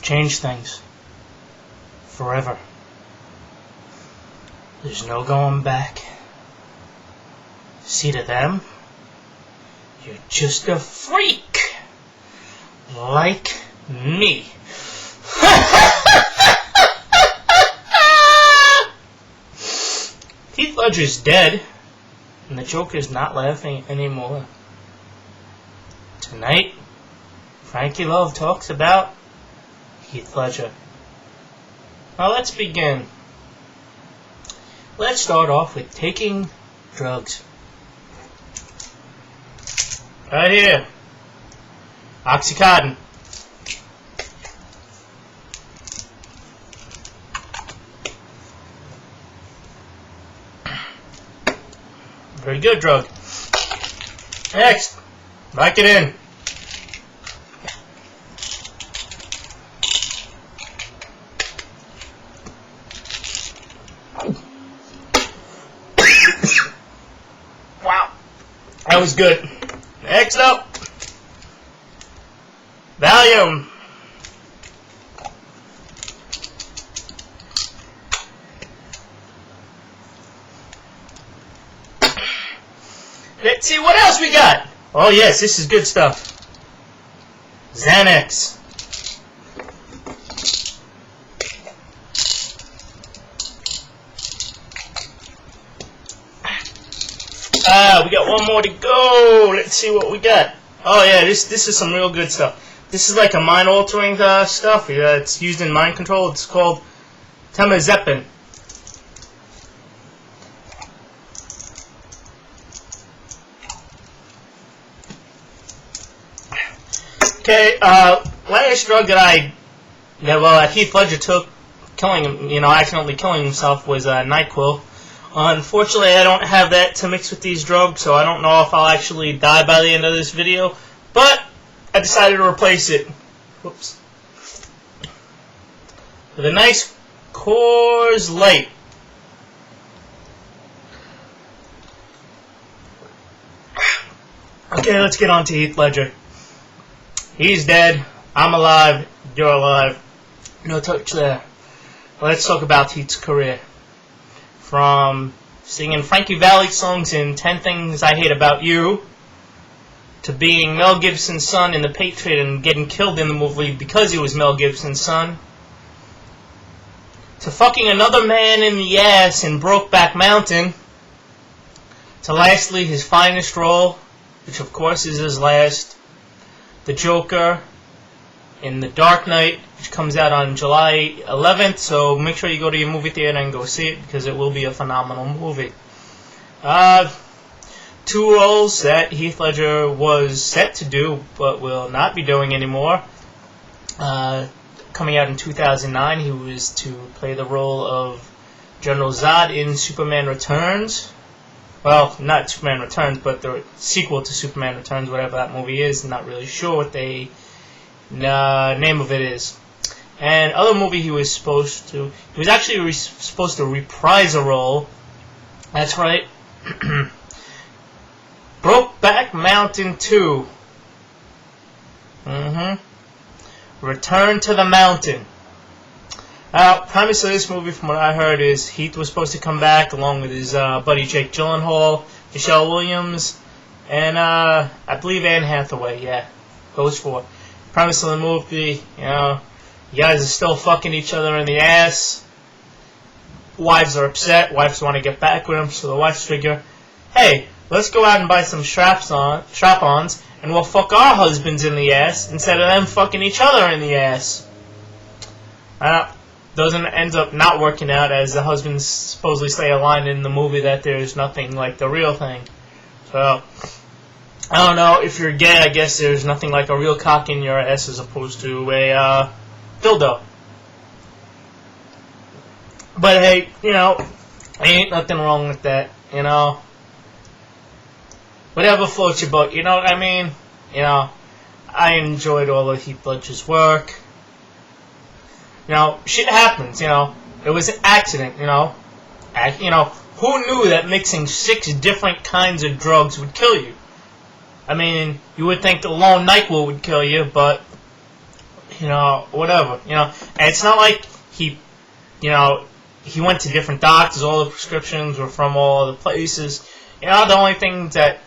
changed things. Forever. There's no going back. See, to them, you're just a freak. Like me. Heath Ledger's dead, and the Joker's not laughing anymore. Tonight, Frankie Love talks about Heath Ledger. Now let's begin. Let's start off with taking drugs. Right here. Oxycontin. Very good drug. Next, lock it in. Wow, that was good. Next up, Valium. Let's see what else we got. Oh yes, this is good stuff. Xanax. We got one more to go. Let's see what we got. Oh yeah, this is some real good stuff. This is like a mind-altering stuff. Yeah, it's used in mind control. It's called temazepam. Okay, last drug that Heath Ledger took, killing him, accidentally killing himself, was NyQuil. Unfortunately, I don't have that to mix with these drugs, so I don't know if I'll actually die by the end of this video, but I decided to replace it. Whoops. With a nice Coors Light. Okay, let's get on to Heath Ledger. He's dead. I'm alive. You're alive. No touch there. Let's talk about Heath's career. From singing Frankie Valli songs in 10 Things I Hate About You, to being Mel Gibson's son in The Patriot and getting killed in the movie because he was Mel Gibson's son, to fucking another man in the ass in Brokeback Mountain, to lastly his finest role, which of course is his last, the Joker in The Dark Knight, which comes out on July 11th, so make sure you go to your movie theater and go see it, because it will be a phenomenal movie. 2 roles that Heath Ledger was set to do, but will not be doing anymore. Coming out in 2009, he was to play the role of General Zod in Superman Returns. Well, not Superman Returns, but the sequel to Superman Returns, whatever that movie is. I'm not really sure what the name of it is. And other movie he was actually supposed to reprise a role. That's right. Brokeback Mountain 2. Return to the Mountain. Premise of this movie, from what I heard, is Heath was supposed to come back along with his buddy Jake Gyllenhaal, Michelle Williams, and I believe Anne Hathaway. Yeah, those 4. Premise of the movie, you guys are still fucking each other in the ass. Wives are upset. Wives want to get back with him, so the wives figure, hey, let's go out and buy some strap-ons, and we'll fuck our husbands in the ass instead of them fucking each other in the ass. Doesn't end up not working out, as the husbands supposedly say a line in the movie that there's nothing like the real thing. So, I don't know, if you're gay, I guess there's nothing like a real cock in your ass as opposed to a dildo. But hey, ain't nothing wrong with that, Whatever floats your boat, you know what I mean? I enjoyed all of Heath Ledger's work. Shit happens, It was an accident, Who knew that mixing 6 different kinds of drugs would kill you? I mean, you would think the lone NyQuil would kill you, but whatever, and it's not like he went to different doctors. All the prescriptions were from all other places. The only thing that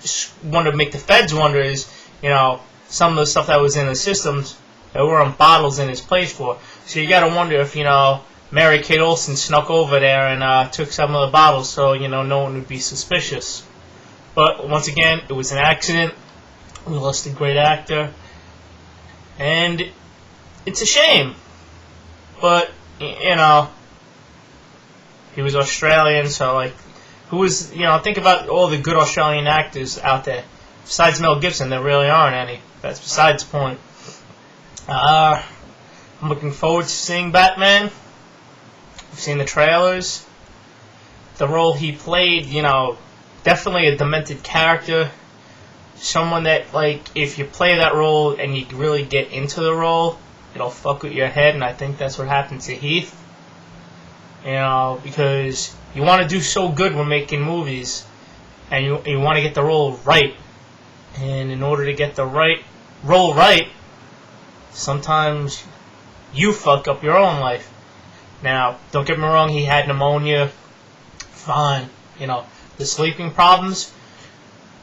wanted to make the feds wonder is, some of the stuff that was in the systems that were in bottles in his place for. So you got to wonder if, Mary Kate Olsen snuck over there and took some of the bottles so, no one would be suspicious. But once again, it was an accident. We lost a great actor. And it's a shame. But, he was Australian, so, who was, think about all the good Australian actors out there. Besides Mel Gibson, there really aren't any. That's besides the point. I'm looking forward to seeing Batman. I've seen the trailers. The role he played, definitely a demented character. Someone that, if you play that role and you really get into the role, it'll fuck with your head, and I think that's what happened to Heath. Because you want to do so good when making movies, and you want to get the role right. And in order to get the role right, sometimes you fuck up your own life. Now, don't get me wrong, he had pneumonia. Fine. The sleeping problems.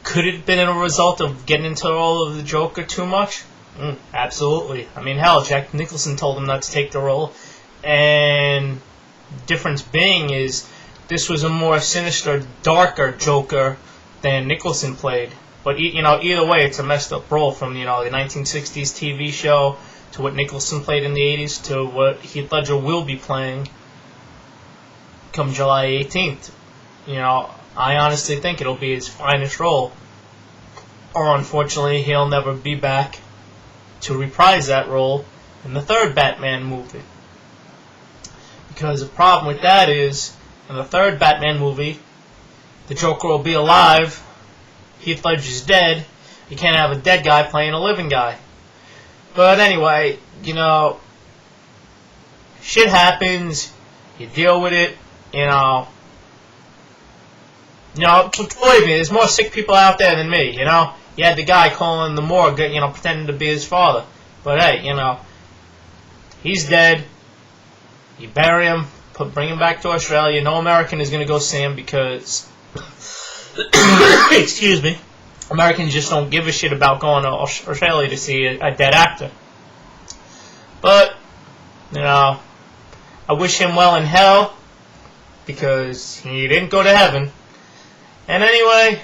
Could it have been a result of getting into the role of the Joker too much? Absolutely. I mean, hell, Jack Nicholson told him not to take the role. And the difference being is this was a more sinister, darker Joker than Nicholson played. But, either way, it's a messed up role from, the 1960s TV show to what Nicholson played in the 80s to what Heath Ledger will be playing come July 18th. I honestly think it'll be his finest role. Or, unfortunately, he'll never be back to reprise that role in the third Batman movie. Because the problem with that is, in the third Batman movie, the Joker will be alive, Heath Ledger's dead. You can't have a dead guy playing a living guy. But anyway, shit happens. You deal with it. Believe me, there's more sick people out there than me. You had the guy calling the morgue, pretending to be his father. But hey, he's dead. You bury him, bring him back to Australia. No American is going to go see him because, excuse me, Americans just don't give a shit about going to Australia to see a dead actor. But, I wish him well in hell because he didn't go to heaven. And anyway,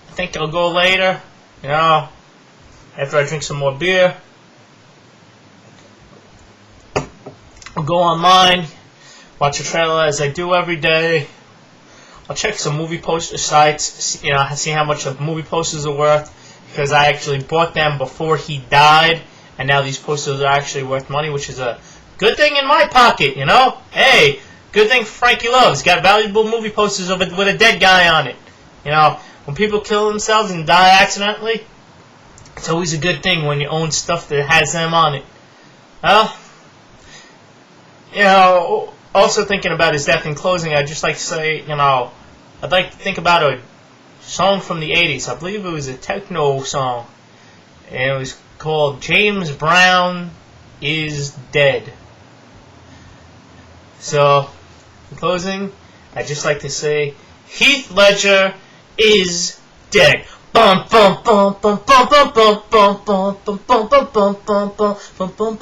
I think I'll go later, after I drink some more beer. I'll go online, watch a trailer as I do every day. I'll check some movie poster sites, see how much the movie posters are worth, because I actually bought them before he died, and now these posters are actually worth money, which is a good thing in my pocket, Hey, good thing Frankie Love. He's got valuable movie posters of it with a dead guy on it. When people kill themselves and die accidentally, it's always a good thing when you own stuff that has them on it. Well, also thinking about his death in closing, I'd just like to say, I'd like to think about a song from the 80s. I believe it was a techno song. And it was called James Brown is Dead. So, in closing, I'd just like to say, Heath Ledger is dead. Bum bum bum bum bum bum bum bum bum bum bum bum bum bum bum bum.